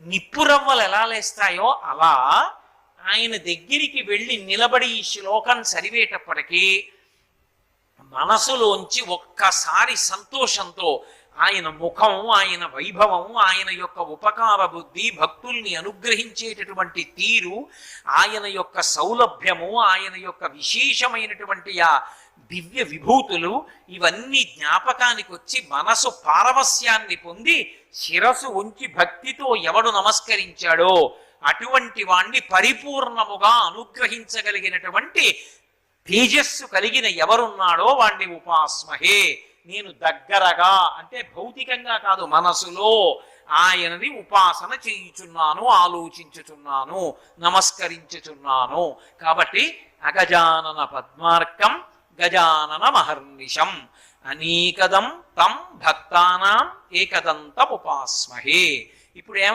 నిప్పురవ్వలు ఎలా లేస్తాయో అలా ఆయన దగ్గరికి వెళ్ళి నిలబడి ఈ శ్లోకం చదివేటప్పటికీ మనసులోంచి ఒక్కసారి సంతోషంతో ఆయన ముఖం, ఆయన వైభవం, ఆయన యొక్క ఉపకార బుద్ధి, భక్తుల్ని అనుగ్రహించేటటువంటి తీరు, ఆయన యొక్క సౌలభ్యము, ఆయన యొక్క విశేషమైనటువంటి ఆ దివ్య విభూతులు ఇవన్నీ జ్ఞాపకానికి వచ్చి మనసు పారవస్యాన్ని పొంది శిరసు ఉంచి భక్తితో ఎవడు నమస్కరించాడో అటువంటి వాణ్ణి పరిపూర్ణముగా అనుగ్రహించగలిగినటువంటి తేజస్సు కలిగిన ఎవరున్నాడో వాణ్ణి ఉపాస్మహే, నేను దగ్గరగా అంటే భౌతికంగా కాదు మనసులో ఆయనని ఉపాసన చేయుచున్నాను, ఆలోచించుచున్నాను, నమస్కరించుచున్నాను. కాబట్టి అగజానన పద్మార్కం గజానన మహర్నిశం అనేకదం తం భక్తానాం ఏకదంతం ఉపాస్మహే. ఇప్పుడు